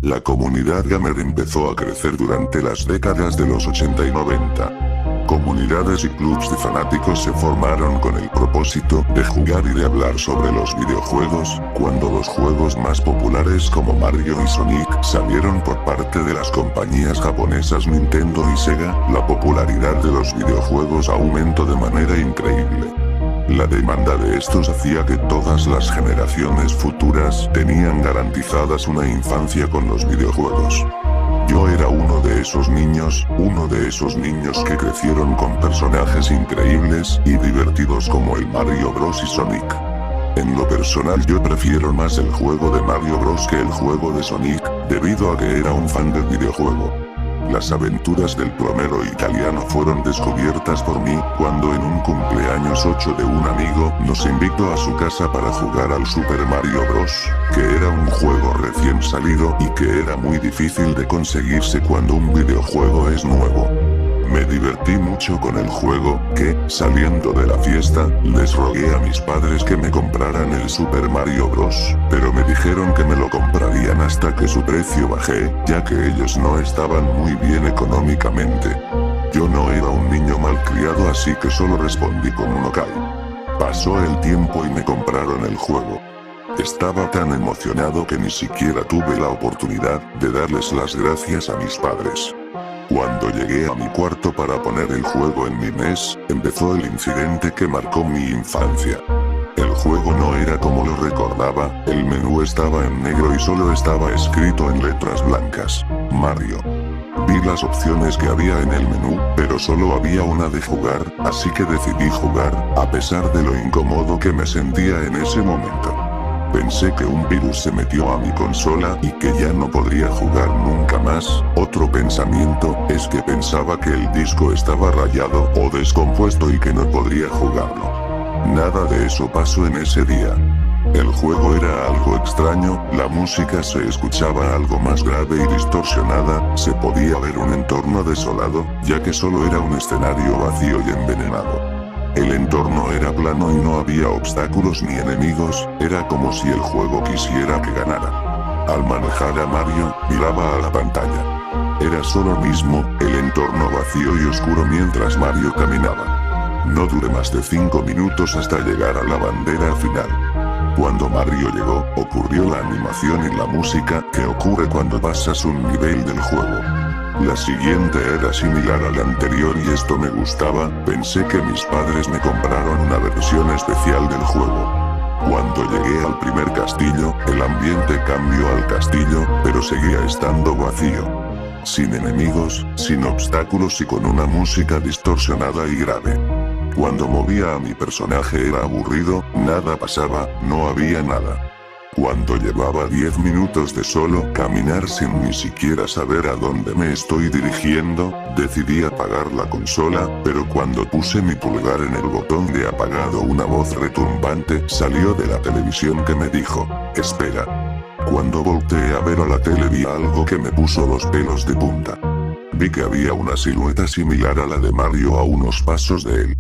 La comunidad gamer empezó a crecer durante las décadas de los 80 y 90. Comunidades y clubs de fanáticos se formaron con el propósito de jugar y de hablar sobre los videojuegos, cuando los juegos más populares como Mario y Sonic salieron por parte de las compañías japonesas Nintendo y Sega, la popularidad de los videojuegos aumentó de manera increíble. La demanda de estos hacía que todas las generaciones futuras tenían garantizadas una infancia con los videojuegos. Yo era uno de esos niños que crecieron con personajes increíbles y divertidos como el Mario Bros y Sonic. En lo personal yo prefiero más el juego de Mario Bros que el juego de Sonic, debido a que era un fan del videojuego. Las aventuras del plomero italiano fueron descubiertas por mí, cuando en un cumpleaños 8 de un amigo nos invitó a su casa para jugar al Super Mario Bros., que era un juego recién salido y que era muy difícil de conseguirse cuando un videojuego es nuevo. Me divertí mucho con el juego, que, saliendo de la fiesta, les rogué a mis padres que me compraran el Super Mario Bros., pero me dijeron que me lo comprarían hasta que su precio bajé, ya que ellos no estaban muy bien económicamente. Yo no era un niño malcriado, así que solo respondí con un ok. Pasó el tiempo y me compraron el juego. Estaba tan emocionado que ni siquiera tuve la oportunidad de darles las gracias a mis padres. Cuando llegué a mi cuarto para poner el juego en mi NES, empezó el incidente que marcó mi infancia. El juego no era como lo recordaba, el menú estaba en negro y solo estaba escrito en letras blancas: Mario. Vi las opciones que había en el menú, pero solo había una de jugar, así que decidí jugar, a pesar de lo incómodo que me sentía en ese momento. Pensé que un virus se metió a mi consola y que ya no podría jugar nunca más. Otro pensamiento es que pensaba que el disco estaba rayado o descompuesto y que no podría jugarlo. Nada de eso pasó en ese día. El juego era algo extraño, la música se escuchaba algo más grave y distorsionada, se podía ver un entorno desolado, ya que solo era un escenario vacío y envenenado. El entorno era plano y no había obstáculos ni enemigos, era como si el juego quisiera que ganara. Al manejar a Mario, miraba a la pantalla. Era solo mismo, el entorno vacío y oscuro mientras Mario caminaba. No duré más de 5 minutos hasta llegar a la bandera final. Cuando Mario llegó, ocurrió la animación y la música que ocurre cuando pasas un nivel del juego. La siguiente era similar a la anterior y esto me gustaba, pensé que mis padres me compraron una versión especial del juego. Cuando llegué al primer castillo, el ambiente cambió al castillo, pero seguía estando vacío. Sin enemigos, sin obstáculos y con una música distorsionada y grave. Cuando movía a mi personaje era aburrido, nada pasaba, no había nada. Cuando llevaba 10 minutos de solo caminar sin ni siquiera saber a dónde me estoy dirigiendo, decidí apagar la consola, pero cuando puse mi pulgar en el botón de apagado una voz retumbante salió de la televisión que me dijo: espera. Cuando volteé a ver a la tele vi algo que me puso los pelos de punta. Vi que había una silueta similar a la de Mario a unos pasos de él.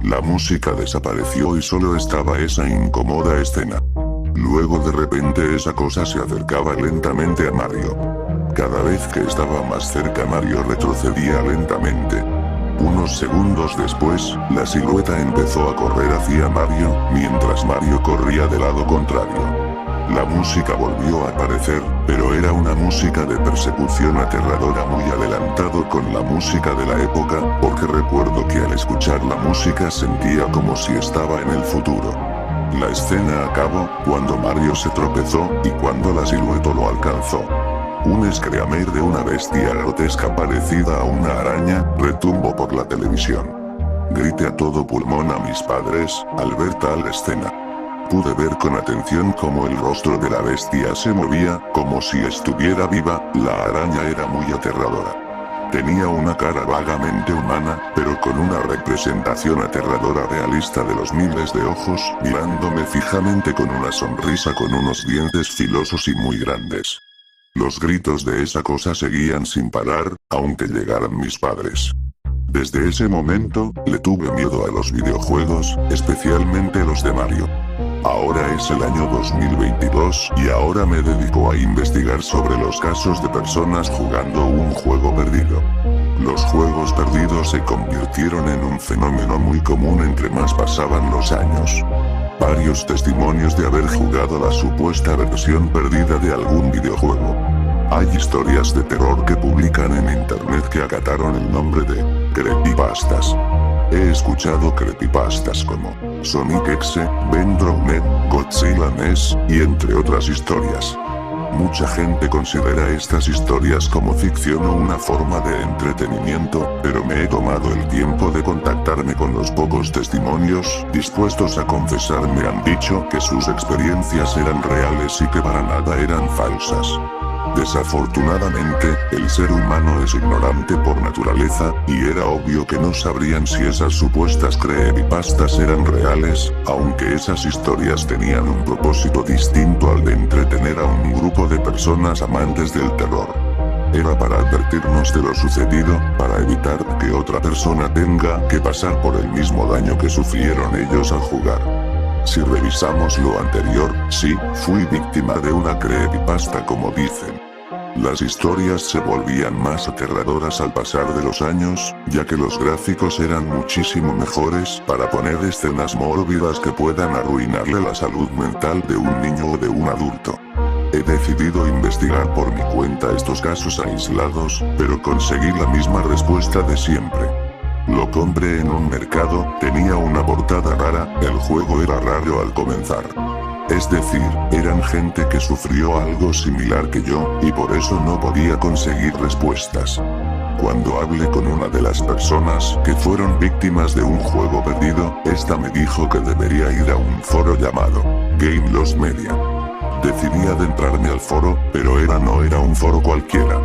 La música desapareció y solo estaba esa incómoda escena. Luego de repente esa cosa se acercaba lentamente a Mario. Cada vez que estaba más cerca Mario retrocedía lentamente. Unos segundos después, la silueta empezó a correr hacia Mario, mientras Mario corría del lado contrario. La música volvió a aparecer, pero era una música de persecución aterradora muy adelantado con la música de la época, porque recuerdo que al escuchar la música sentía como si estaba en el futuro. La escena acabó cuando Mario se tropezó y cuando la silueta lo alcanzó. Un screamer de una bestia grotesca parecida a una araña retumbó por la televisión. Grité a todo pulmón a mis padres al ver tal escena. Pude ver con atención cómo el rostro de la bestia se movía, como si estuviera viva. La araña era muy aterradora. Tenía una cara vagamente humana, pero con una representación aterradora realista de los miles de ojos, mirándome fijamente con una sonrisa con unos dientes filosos y muy grandes. Los gritos de esa cosa seguían sin parar, aunque llegaran mis padres. Desde ese momento, le tuve miedo a los videojuegos, especialmente los de Mario. Ahora es el año 2022 y ahora me dedico a investigar sobre los casos de personas jugando un juego perdido. Los juegos perdidos se convirtieron en un fenómeno muy común entre más pasaban los años. Varios testimonios de haber jugado la supuesta versión perdida de algún videojuego. Hay historias de terror que publican en internet que acataron el nombre de creepypastas. He escuchado creepypastas como Sonic X, Ben Drowned, Godzilla NES, y entre otras historias. Mucha gente considera estas historias como ficción o una forma de entretenimiento, pero me he tomado el tiempo de contactarme con los pocos testimonios dispuestos a confesar. Me han dicho que sus experiencias eran reales y que para nada eran falsas. Desafortunadamente, el ser humano es ignorante por naturaleza, y era obvio que no sabrían si esas supuestas creepypastas eran reales, aunque esas historias tenían un propósito distinto al de entretener a un grupo de personas amantes del terror. Era para advertirnos de lo sucedido, para evitar que otra persona tenga que pasar por el mismo daño que sufrieron ellos al jugar. Si revisamos lo anterior, sí, fui víctima de una creepypasta como dicen. Las historias se volvían más aterradoras al pasar de los años, ya que los gráficos eran muchísimo mejores para poner escenas mórbidas que puedan arruinarle la salud mental de un niño o de un adulto. He decidido investigar por mi cuenta estos casos aislados, pero conseguí la misma respuesta de siempre. Lo compré en un mercado, tenía una portada rara, el juego era raro al comenzar. Es decir, eran gente que sufrió algo similar que yo, y por eso no podía conseguir respuestas. Cuando hablé con una de las personas que fueron víctimas de un juego perdido, esta me dijo que debería ir a un foro llamado Game Lost Media. Decidí adentrarme al foro, pero no era un foro cualquiera.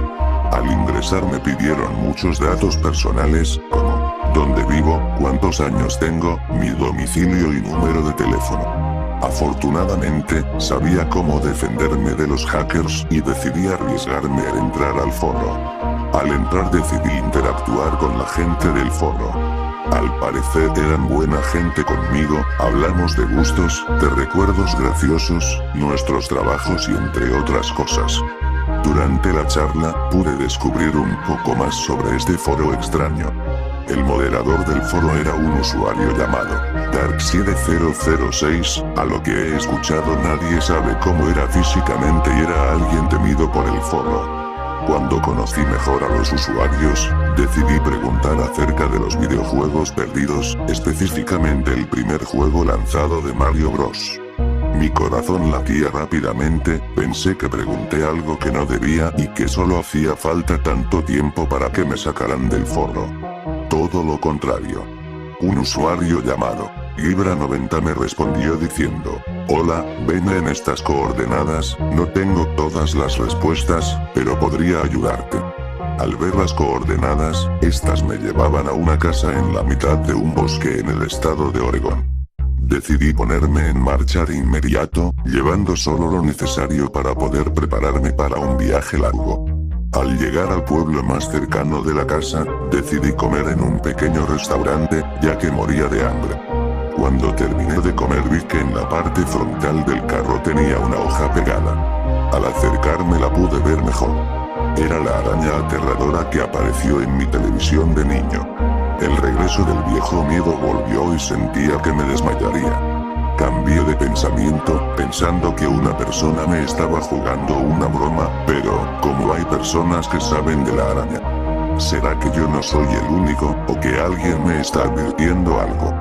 Al ingresar me pidieron muchos datos personales, como dónde vivo, cuántos años tengo, mi domicilio y número de teléfono. Afortunadamente, sabía cómo defenderme de los hackers y decidí arriesgarme a entrar al foro. Al entrar decidí interactuar con la gente del foro. Al parecer eran buena gente conmigo, hablamos de gustos, de recuerdos graciosos, nuestros trabajos y entre otras cosas. Durante la charla, pude descubrir un poco más sobre este foro extraño. El moderador del foro era un usuario llamado Dark7006, a lo que he escuchado nadie sabe cómo era físicamente y era alguien temido por el foro. Cuando conocí mejor a los usuarios, decidí preguntar acerca de los videojuegos perdidos, específicamente el primer juego lanzado de Mario Bros. Mi corazón latía rápidamente, pensé que pregunté algo que no debía y que solo hacía falta tanto tiempo para que me sacaran del foro. Todo lo contrario. Un usuario llamado Gibra90 me respondió diciendo: hola, ven en estas coordenadas, no tengo todas las respuestas, pero podría ayudarte. Al ver las coordenadas, estas me llevaban a una casa en la mitad de un bosque en el estado de Oregón. Decidí ponerme en marcha de inmediato, llevando solo lo necesario para poder prepararme para un viaje largo. Al llegar al pueblo más cercano de la casa, decidí comer en un pequeño restaurante, ya que moría de hambre. Cuando terminé de comer vi que en la parte frontal del carro tenía una hoja pegada. Al acercarme la pude ver mejor. Era la araña aterradora que apareció en mi televisión de niño. El regreso del viejo miedo volvió y sentía que me desmayaría. Cambié de pensamiento, pensando que una persona me estaba jugando una broma, pero, como hay personas que saben de la araña. ¿Será que yo no soy el único, o que alguien me está advirtiendo algo?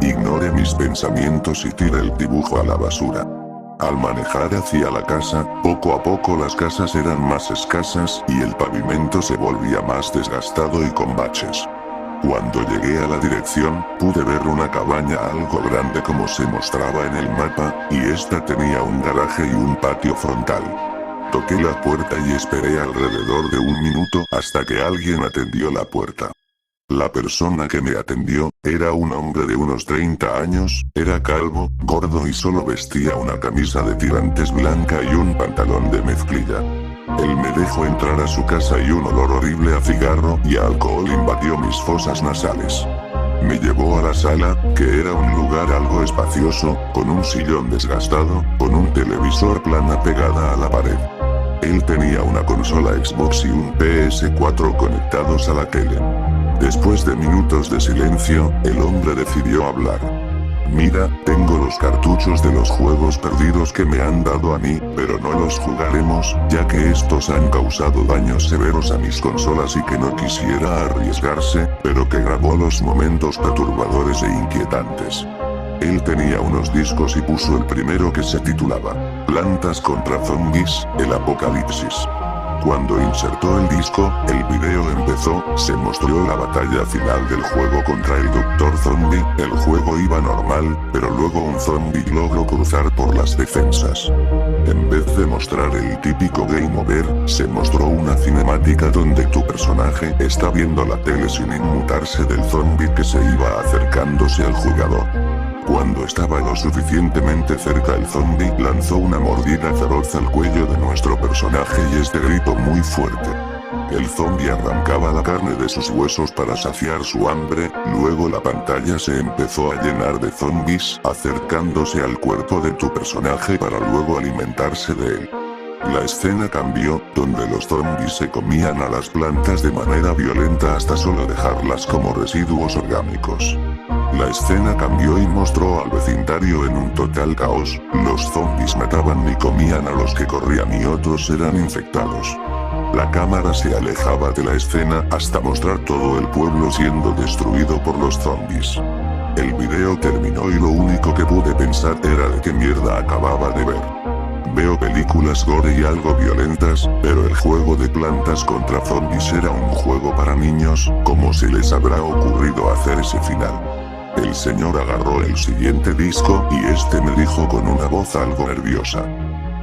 Ignoré mis pensamientos y tiré el dibujo a la basura. Al manejar hacia la casa, poco a poco las casas eran más escasas y el pavimento se volvía más desgastado y con baches. Cuando llegué a la dirección, pude ver una cabaña algo grande como se mostraba en el mapa, y esta tenía un garaje y un patio frontal. Toqué la puerta y esperé alrededor de un minuto hasta que alguien atendió la puerta. La persona que me atendió, era un hombre de unos 30 años, era calvo, gordo y solo vestía una camisa de tirantes blanca y un pantalón de mezclilla. Él me dejó entrar a su casa y un olor horrible a cigarro y a alcohol invadió mis fosas nasales. Me llevó a la sala, que era un lugar algo espacioso, con un sillón desgastado, con un televisor plana pegada a la pared. Él tenía una consola Xbox y un PS4 conectados a la tele. Después de minutos de silencio, el hombre decidió hablar. Mira, tengo los cartuchos de los juegos perdidos que me han dado a mí, pero no los jugaremos, ya que estos han causado daños severos a mis consolas y que no quisiera arriesgarse, pero que grabó los momentos perturbadores e inquietantes. Él tenía unos discos y puso el primero que se titulaba Plantas contra Zombies, el Apocalipsis. Cuando insertó el disco, el video empezó, se mostró la batalla final del juego contra el Dr. Zombie. El juego iba normal, pero luego un zombie logró cruzar por las defensas. En vez de mostrar el típico game over, se mostró una cinemática donde tu personaje está viendo la tele sin inmutarse del zombie que se iba acercándose al jugador. Cuando estaba lo suficientemente cerca, el zombie lanzó una mordida feroz al cuello de nuestro personaje y este gritó muy fuerte. El zombie arrancaba la carne de sus huesos para saciar su hambre, luego la pantalla se empezó a llenar de zombies acercándose al cuerpo de tu personaje para luego alimentarse de él. La escena cambió, donde los zombies se comían a las plantas de manera violenta hasta solo dejarlas como residuos orgánicos. La escena cambió y mostró al vecindario en un total caos. Los zombies mataban y comían a los que corrían y otros eran infectados. La cámara se alejaba de la escena hasta mostrar todo el pueblo siendo destruido por los zombies. El video terminó y lo único que pude pensar era de qué mierda acababa de ver. Veo películas gore y algo violentas, pero el juego de Plantas contra Zombies era un juego para niños. ¿Cómo se les habrá ocurrido hacer ese final? El señor agarró el siguiente disco y este me dijo con una voz algo nerviosa.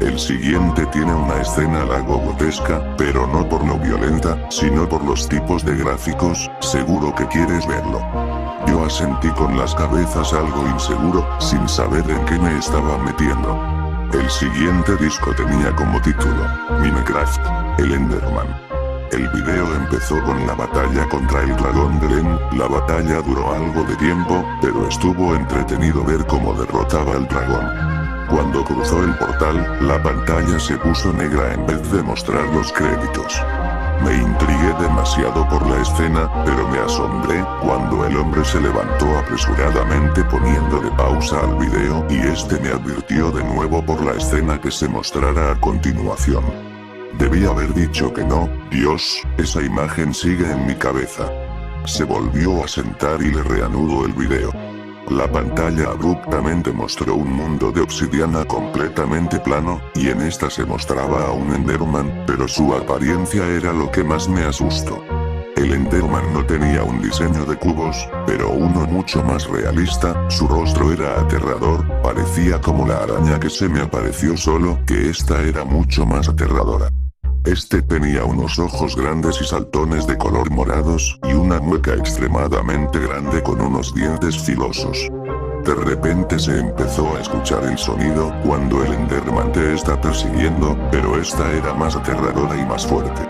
El siguiente tiene una escena algo grotesca, pero no por lo violenta, sino por los tipos de gráficos, seguro que quieres verlo. Yo asentí con las cabezas algo inseguro, sin saber en qué me estaba metiendo. El siguiente disco tenía como título, Minecraft, el Enderman. El video empezó con la batalla contra el dragón de Len. La batalla duró algo de tiempo, pero estuvo entretenido ver cómo derrotaba al dragón. Cuando cruzó el portal, la pantalla se puso negra en vez de mostrar los créditos. Me intrigué demasiado por la escena, pero me asombré cuando el hombre se levantó apresuradamente poniendo de pausa al video y este me advirtió de nuevo por la escena que se mostrara a continuación. Debí haber dicho que no. Dios, esa imagen sigue en mi cabeza. Se volvió a sentar y le reanudó el video. La pantalla abruptamente mostró un mundo de obsidiana completamente plano, y en esta se mostraba a un Enderman, pero su apariencia era lo que más me asustó. El Enderman no tenía un diseño de cubos, pero uno mucho más realista. Su rostro era aterrador, parecía como la araña que se me apareció, solo que esta era mucho más aterradora. Este tenía unos ojos grandes y saltones de color morados, y una mueca extremadamente grande con unos dientes filosos. De repente se empezó a escuchar el sonido cuando el Enderman te está persiguiendo, pero esta era más aterradora y más fuerte.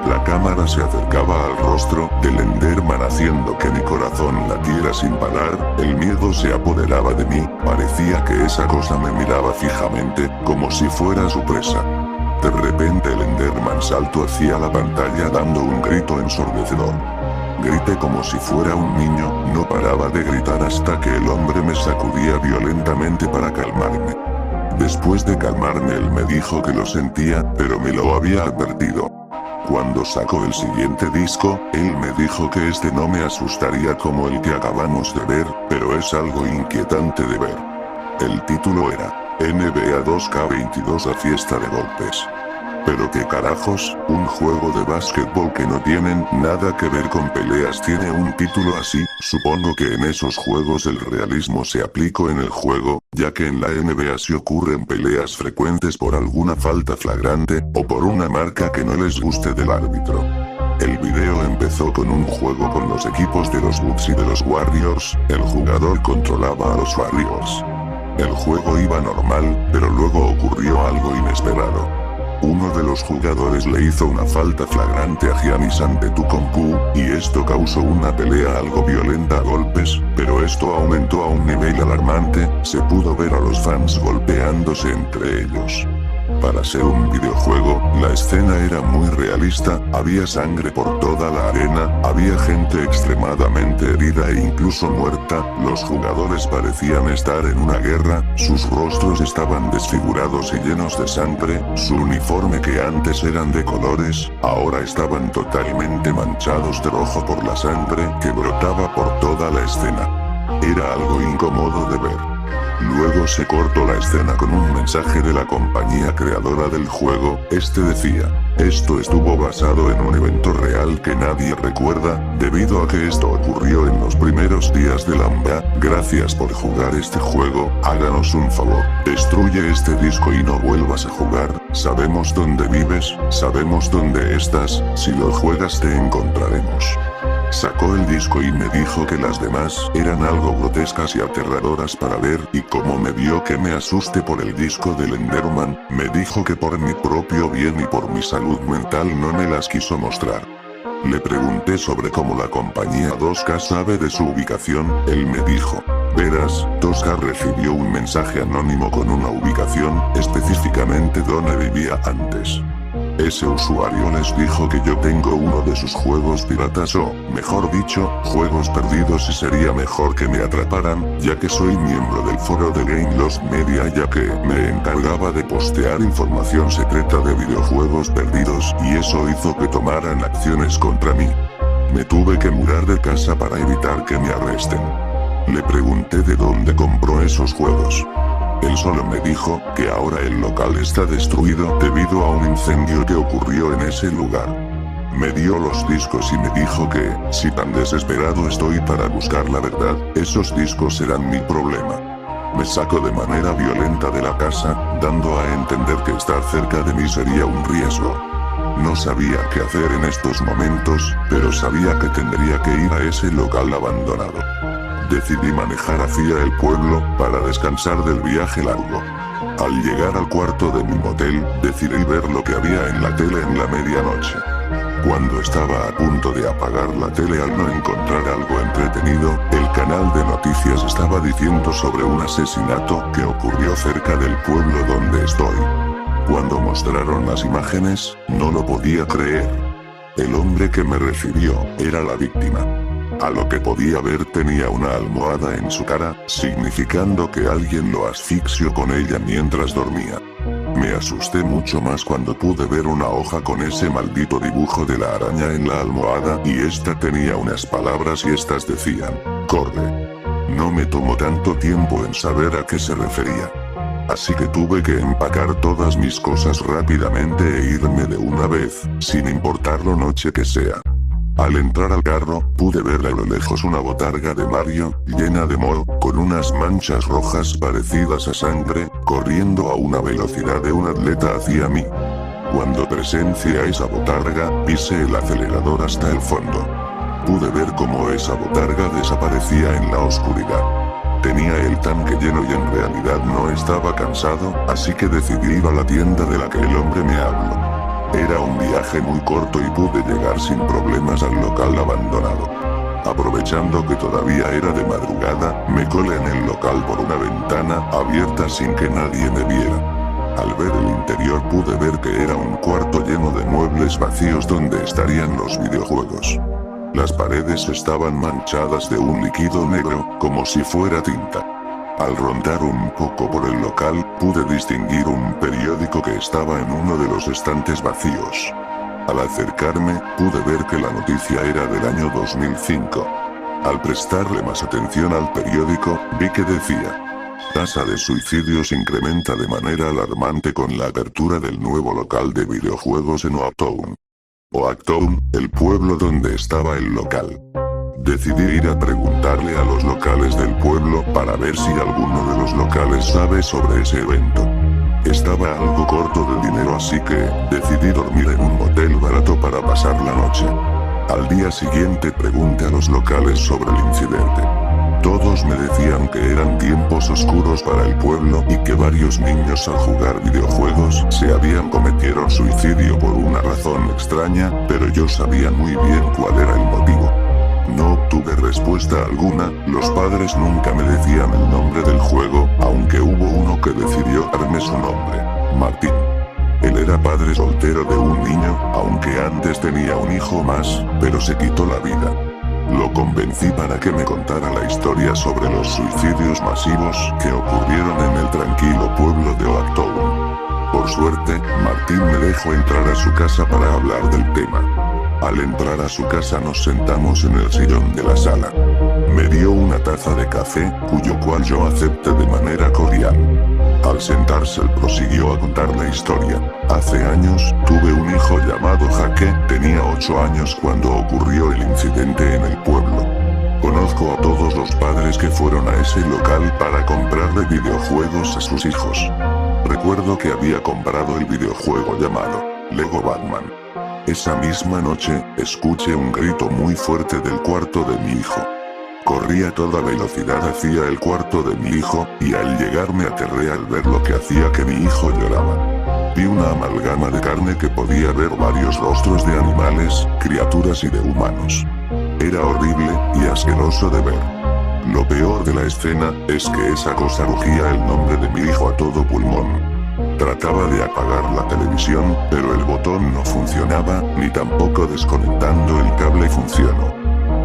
La cámara se acercaba al rostro del Enderman haciendo que mi corazón latiera sin parar. El miedo se apoderaba de mí, parecía que esa cosa me miraba fijamente, como si fuera su presa. De repente el Enderman saltó hacia la pantalla dando un grito ensordecedor. Grité como si fuera un niño, no paraba de gritar hasta que el hombre me sacudía violentamente para calmarme. Después de calmarme él me dijo que lo sentía, pero me lo había advertido. Cuando sacó el siguiente disco, él me dijo que este no me asustaría como el que acabamos de ver, pero es algo inquietante de ver. El título era NBA 2K22 La fiesta de golpes. Pero qué carajos, un juego de básquetbol que no tienen nada que ver con peleas tiene un título así. Supongo que en esos juegos el realismo se aplicó en el juego, ya que en la NBA se ocurren peleas frecuentes por alguna falta flagrante, o por una marca que no les guste del árbitro. El video empezó con un juego con los equipos de los Bucks y de los Warriors. El jugador controlaba a los Warriors. El juego iba normal, pero luego ocurrió algo inesperado. Uno de los jugadores le hizo una falta flagrante a Giannis Antetokounmpo, y esto causó una pelea algo violenta a golpes, pero esto aumentó a un nivel alarmante, se pudo ver a los fans golpeándose entre ellos. Para ser un videojuego, la escena era muy realista, había sangre por toda la arena, había gente extremadamente herida e incluso muerta, los jugadores parecían estar en una guerra, sus rostros estaban desfigurados y llenos de sangre, su uniforme que antes eran de colores, ahora estaban totalmente manchados de rojo por la sangre que brotaba por toda la escena. Era algo incómodo de ver. Luego se cortó la escena con un mensaje de la compañía creadora del juego, este decía: esto estuvo basado en un evento real que nadie recuerda, debido a que esto ocurrió en los primeros días de la NBA, gracias por jugar este juego, háganos un favor, destruye este disco y no vuelvas a jugar, sabemos dónde vives, sabemos dónde estás, si lo juegas te encontraremos. Sacó el disco y me dijo que las demás eran algo grotescas y aterradoras para ver, y como me vio que me asuste por el disco del Enderman, me dijo que por mi propio bien y por mi salud mental no me las quiso mostrar. Le pregunté sobre cómo la compañía 2K sabe de su ubicación, él me dijo: verás, 2K recibió un mensaje anónimo con una ubicación, específicamente donde vivía antes. Ese usuario les dijo que yo tengo uno de sus juegos piratas o, mejor dicho, juegos perdidos y sería mejor que me atraparan, ya que soy miembro del foro de Game Lost Media ya que me encargaba de postear información secreta de videojuegos perdidos y eso hizo que tomaran acciones contra mí. Me tuve que mudar de casa para evitar que me arresten. Le pregunté de dónde compró esos juegos. Él solo me dijo que ahora el local está destruido debido a un incendio que ocurrió en ese lugar. Me dio los discos y me dijo que, si tan desesperado estoy para buscar la verdad, esos discos serán mi problema. Me sacó de manera violenta de la casa, dando a entender que estar cerca de mí sería un riesgo. No sabía qué hacer en estos momentos, pero sabía que tendría que ir a ese local abandonado. Decidí manejar hacia el pueblo, para descansar del viaje largo. Al llegar al cuarto de mi motel, decidí ver lo que había en la tele en la medianoche. Cuando estaba a punto de apagar la tele al no encontrar algo entretenido, el canal de noticias estaba diciendo sobre un asesinato que ocurrió cerca del pueblo donde estoy. Cuando mostraron las imágenes, no lo podía creer. El hombre que me recibió, era la víctima. A lo que podía ver tenía una almohada en su cara, significando que alguien lo asfixió con ella mientras dormía. Me asusté mucho más cuando pude ver una hoja con ese maldito dibujo de la araña en la almohada y esta tenía unas palabras y estas decían: corre. No me tomó tanto tiempo en saber a qué se refería. Así que tuve que empacar todas mis cosas rápidamente e irme de una vez, sin importar lo noche que sea. Al entrar al carro, pude ver a lo lejos una botarga de Mario, llena de moho, con unas manchas rojas parecidas a sangre, corriendo a una velocidad de un atleta hacia mí. Cuando presencié a esa botarga, pisé el acelerador hasta el fondo. Pude ver cómo esa botarga desaparecía en la oscuridad. Tenía el tanque lleno y en realidad no estaba cansado, así que decidí ir a la tienda de la que el hombre me habló. Era un viaje muy corto y pude llegar sin problemas al local abandonado. Aprovechando que todavía era de madrugada, me colé en el local por una ventana abierta sin que nadie me viera. Al ver el interior pude ver que era un cuarto lleno de muebles vacíos donde estarían los videojuegos. Las paredes estaban manchadas de un líquido negro, como si fuera tinta. Al rondar un poco por el local, pude distinguir un periódico que estaba en uno de los estantes vacíos. Al acercarme, pude ver que la noticia era del año 2005. Al prestarle más atención al periódico, vi que decía: tasa de suicidios incrementa de manera alarmante con la apertura del nuevo local de videojuegos en Oaktown. Oaktown, el pueblo donde estaba el local. Decidí ir a preguntarle a los locales del pueblo para ver si alguno de los locales sabe sobre ese evento. Estaba algo corto de dinero así que decidí dormir en un motel barato para pasar la noche. Al día siguiente pregunté a los locales sobre el incidente. Todos me decían que eran tiempos oscuros para el pueblo y que varios niños al jugar videojuegos cometieron suicidio por una razón extraña, pero yo sabía muy bien cuál era el motivo. No obtuve respuesta alguna, los padres nunca me decían el nombre del juego, aunque hubo uno que decidió darme su nombre, Martín. Él era padre soltero de un niño, aunque antes tenía un hijo más, pero se quitó la vida. Lo convencí para que me contara la historia sobre los suicidios masivos que ocurrieron en el tranquilo pueblo de Oaktown. Por suerte, Martín me dejó entrar a su casa para hablar del tema. Al entrar a su casa nos sentamos en el sillón de la sala. Me dio una taza de café, cuyo cual yo acepté de manera cordial. Al sentarse él prosiguió a contar la historia. Hace años, tuve un hijo llamado Jaque, tenía 8 años cuando ocurrió el incidente en el pueblo. Conozco a todos los padres que fueron a ese local para comprarle videojuegos a sus hijos. Recuerdo que había comprado el videojuego llamado Lego Batman. Esa misma noche, escuché un grito muy fuerte del cuarto de mi hijo. Corrí a toda velocidad hacia el cuarto de mi hijo, y al llegar me aterré al ver lo que hacía que mi hijo lloraba. Vi una amalgama de carne que podía ver varios rostros de animales, criaturas y de humanos. Era horrible y asqueroso de ver. Lo peor de la escena es que esa cosa rugía el nombre de mi hijo a todo pulmón. Trataba de apagar la televisión, pero el botón no funcionaba, ni tampoco desconectando el cable funcionó.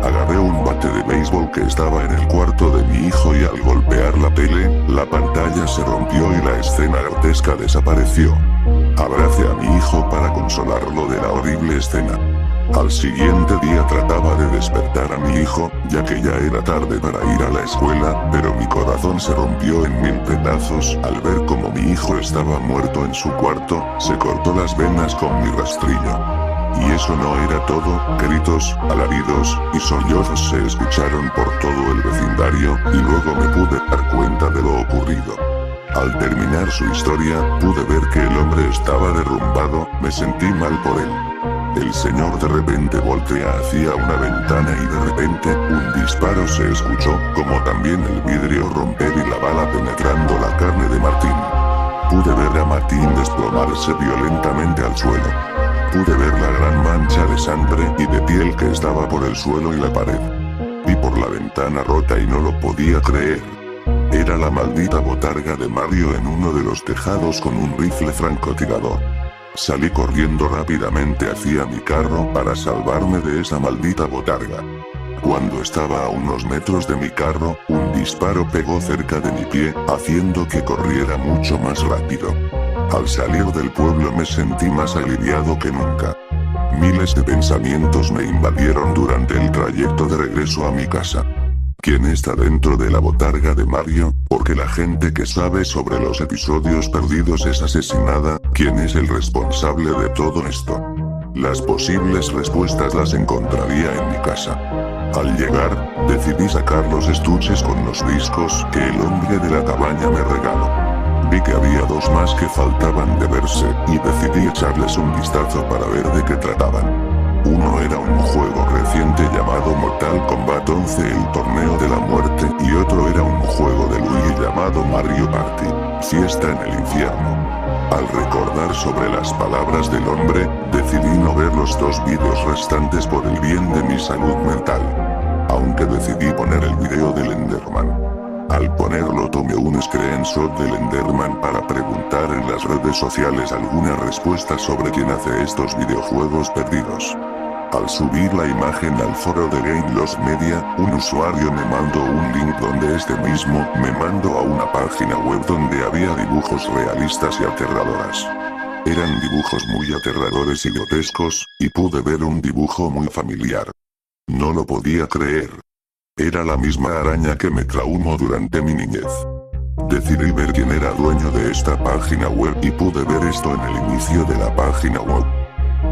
Agarré un bate de béisbol que estaba en el cuarto de mi hijo y al golpear la tele, la pantalla se rompió y la escena grotesca desapareció. Abracé a mi hijo para consolarlo de la horrible escena. Al siguiente día trataba de despertar a mi hijo, ya que ya era tarde para ir a la escuela, pero mi corazón se rompió en 1000 pedazos al ver como mi hijo estaba muerto en su cuarto, se cortó las venas con mi rastrillo. Y eso no era todo, gritos, alaridos y sollozos se escucharon por todo el vecindario, y luego me pude dar cuenta de lo ocurrido. Al terminar su historia, pude ver que el hombre estaba derrumbado, me sentí mal por él. El señor de repente voltea hacia una ventana y de repente, un disparo se escuchó, como también el vidrio romper y la bala penetrando la carne de Martín. Pude ver a Martín desplomarse violentamente al suelo. Pude ver la gran mancha de sangre y de piel que estaba por el suelo y la pared. Vi por la ventana rota y no lo podía creer. Era la maldita botarga de Mario en uno de los tejados con un rifle francotirador. Salí corriendo rápidamente hacia mi carro para salvarme de esa maldita botarga. Cuando estaba a unos metros de mi carro, un disparo pegó cerca de mi pie, haciendo que corriera mucho más rápido. Al salir del pueblo me sentí más aliviado que nunca. Miles de pensamientos me invadieron durante el trayecto de regreso a mi casa. ¿Quién está dentro de la botarga de Mario? Porque la gente que sabe sobre los episodios perdidos es asesinada. ¿Quién es el responsable de todo esto? Las posibles respuestas las encontraría en mi casa. Al llegar, decidí sacar los estuches con los discos que el hombre de la cabaña me regaló. Vi que había 2 más que faltaban de verse, y decidí echarles un vistazo para ver de qué trataban. Uno era un juego reciente llamado Mortal Kombat 11 el torneo de la muerte, y otro era un juego de Luigi llamado Mario Party, fiesta en el infierno. Al recordar sobre las palabras del hombre, decidí no ver los 2 vídeos restantes por el bien de mi salud mental. Aunque decidí poner el video del Enderman. Al ponerlo tomé un screenshot del Enderman para preguntar en las redes sociales alguna respuesta sobre quién hace estos videojuegos perdidos. Al subir la imagen al foro de Game Lost Media, un usuario me mandó un link donde este mismo me mandó a una página web donde había dibujos realistas y aterradoras. Eran dibujos muy aterradores y grotescos, y pude ver un dibujo muy familiar. No lo podía creer. Era la misma araña que me traumó durante mi niñez. Decidí ver quién era dueño de esta página web y pude ver esto en el inicio de la página web.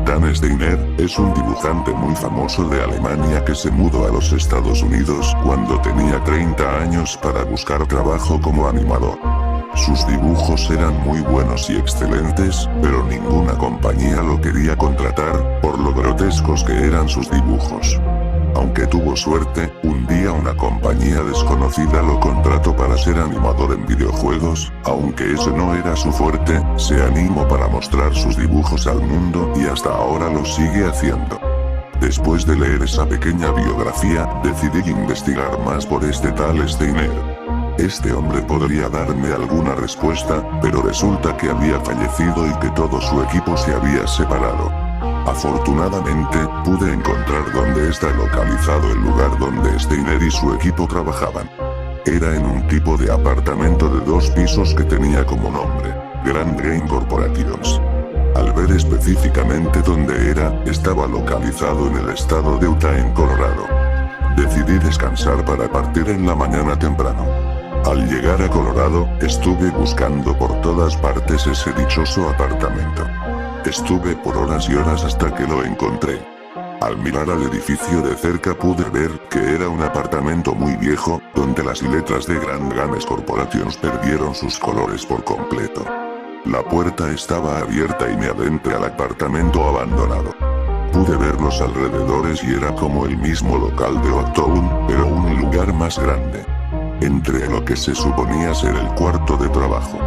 Dan Steiner es un dibujante muy famoso de Alemania que se mudó a los Estados Unidos cuando tenía 30 años para buscar trabajo como animador. Sus dibujos eran muy buenos y excelentes, pero ninguna compañía lo quería contratar, por lo grotescos que eran sus dibujos. Aunque tuvo suerte, un día una compañía desconocida lo contrató para ser animador en videojuegos, aunque eso no era su fuerte, se animó para mostrar sus dibujos al mundo y hasta ahora lo sigue haciendo. Después de leer esa pequeña biografía, decidí investigar más por este tal Steiner. Este hombre podría darme alguna respuesta, pero resulta que había fallecido y que todo su equipo se había separado. Afortunadamente, pude encontrar dónde está localizado el lugar donde Steiner y su equipo trabajaban. Era en un tipo de apartamento de 2 pisos que tenía como nombre, Grand Game Corporations. Al ver específicamente dónde era, estaba localizado en el estado de Utah en Colorado. Decidí descansar para partir en la mañana temprano. Al llegar a Colorado, estuve buscando por todas partes ese dichoso apartamento. Estuve por horas y horas hasta que lo encontré. Al mirar al edificio de cerca pude ver que era un apartamento muy viejo, donde las letras de Grand Games Corporations perdieron sus colores por completo. La puerta estaba abierta y me adentré al apartamento abandonado. Pude ver los alrededores y era como el mismo local de Oaktown, pero un lugar más grande. Entré a lo que se suponía ser el cuarto de trabajo.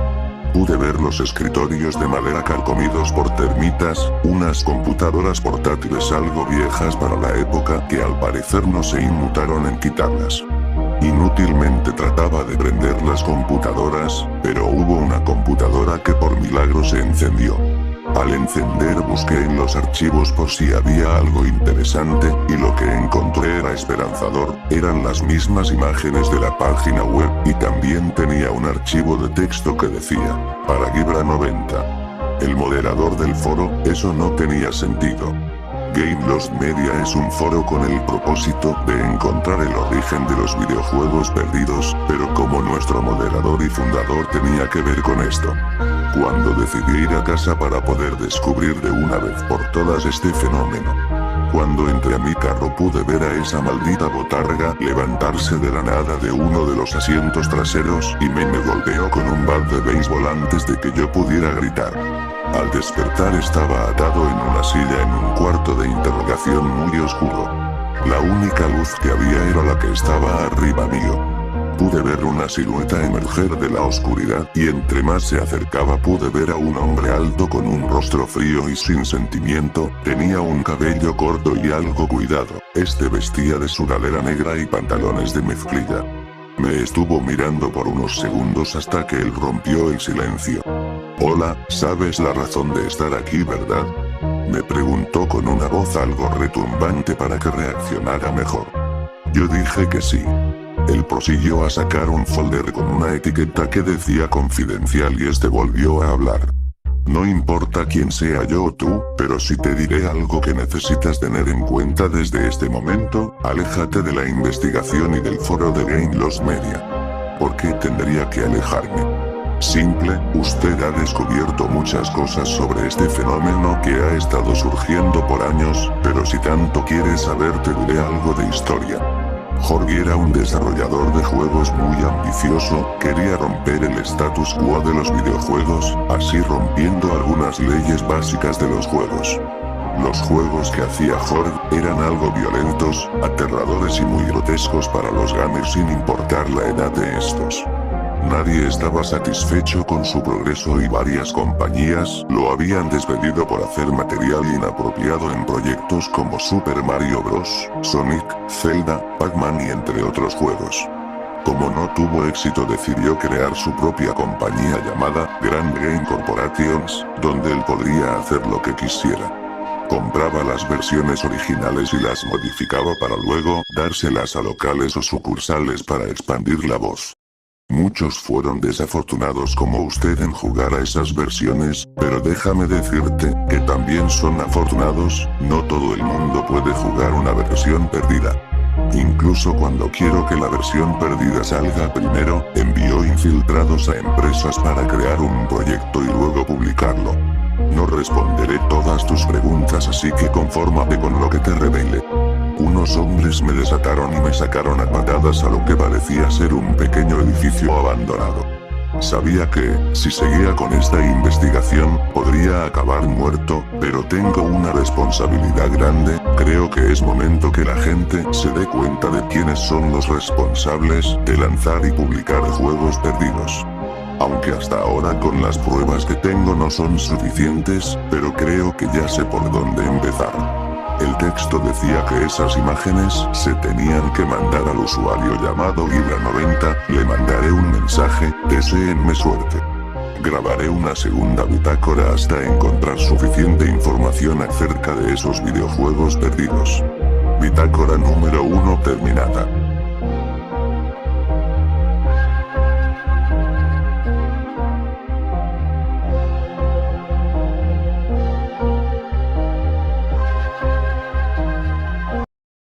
Pude ver los escritorios de madera carcomidos por termitas, unas computadoras portátiles algo viejas para la época que al parecer no se inmutaron en quitarlas. Inútilmente trataba de prender las computadoras, pero hubo una computadora que por milagro se encendió. Al encender busqué en los archivos por si había algo interesante, y lo que encontré era esperanzador, eran las mismas imágenes de la página web, y también tenía un archivo de texto que decía, para Gibra 90. El moderador del foro, eso no tenía sentido. Game Lost Media es un foro con el propósito de encontrar el origen de los videojuegos perdidos, pero como nuestro moderador y fundador tenía que ver con esto. Cuando decidí ir a casa para poder descubrir de una vez por todas este fenómeno. Cuando entré a mi carro pude ver a esa maldita botarga levantarse de la nada de uno de los asientos traseros y me golpeó con un bat de béisbol antes de que yo pudiera gritar. Al despertar estaba atado en una silla en un cuarto de interrogación muy oscuro. La única luz que había era la que estaba arriba mío. Pude ver una silueta emerger de la oscuridad y entre más se acercaba pude ver a un hombre alto con un rostro frío y sin sentimiento, tenía un cabello corto y algo cuidado, este vestía de sudadera negra y pantalones de mezclilla. Me estuvo mirando por unos segundos hasta que él rompió el silencio. Hola, ¿sabes la razón de estar aquí, verdad? Me preguntó con una voz algo retumbante para que reaccionara mejor. Yo dije que sí. Él prosiguió a sacar un folder con una etiqueta que decía confidencial y este volvió a hablar. No importa quién sea yo o tú, pero si te diré algo que necesitas tener en cuenta desde este momento, aléjate de la investigación y del foro de Game Lost Media. ¿Por qué tendría que alejarme? Simple, usted ha descubierto muchas cosas sobre este fenómeno que ha estado surgiendo por años, pero si tanto quieres saber te diré algo de historia. Jorge era un desarrollador de juegos muy ambicioso, quería romper el status quo de los videojuegos, así rompiendo algunas leyes básicas de los juegos. Los juegos que hacía Jorge eran algo violentos, aterradores y muy grotescos para los gamers sin importar la edad de estos. Nadie estaba satisfecho con su progreso y varias compañías lo habían despedido por hacer material inapropiado en proyectos como Super Mario Bros., Sonic, Zelda, Pac-Man y entre otros juegos. Como no tuvo éxito decidió crear su propia compañía llamada Grand Game Corporations, donde él podría hacer lo que quisiera. Compraba las versiones originales y las modificaba para luego dárselas a locales o sucursales para expandir la voz. Muchos fueron desafortunados como usted en jugar a esas versiones, pero déjame decirte que también son afortunados, no todo el mundo puede jugar una versión perdida. Incluso cuando quiero que la versión perdida salga primero, envío infiltrados a empresas para crear un proyecto y luego publicarlo. No responderé todas tus preguntas así que confórmate con lo que te revele. Unos hombres me desataron y me sacaron a patadas a lo que parecía ser un pequeño edificio abandonado. Sabía que, si seguía con esta investigación, podría acabar muerto, pero tengo una responsabilidad grande, creo que es momento que la gente se dé cuenta de quiénes son los responsables de lanzar y publicar juegos perdidos. Aunque hasta ahora con las pruebas que tengo no son suficientes, pero creo que ya sé por dónde empezar. El texto decía que esas imágenes se tenían que mandar al usuario llamado Libra90, le mandaré un mensaje, deséenme suerte. Grabaré una segunda bitácora hasta encontrar suficiente información acerca de esos videojuegos perdidos. Bitácora número 1 terminada.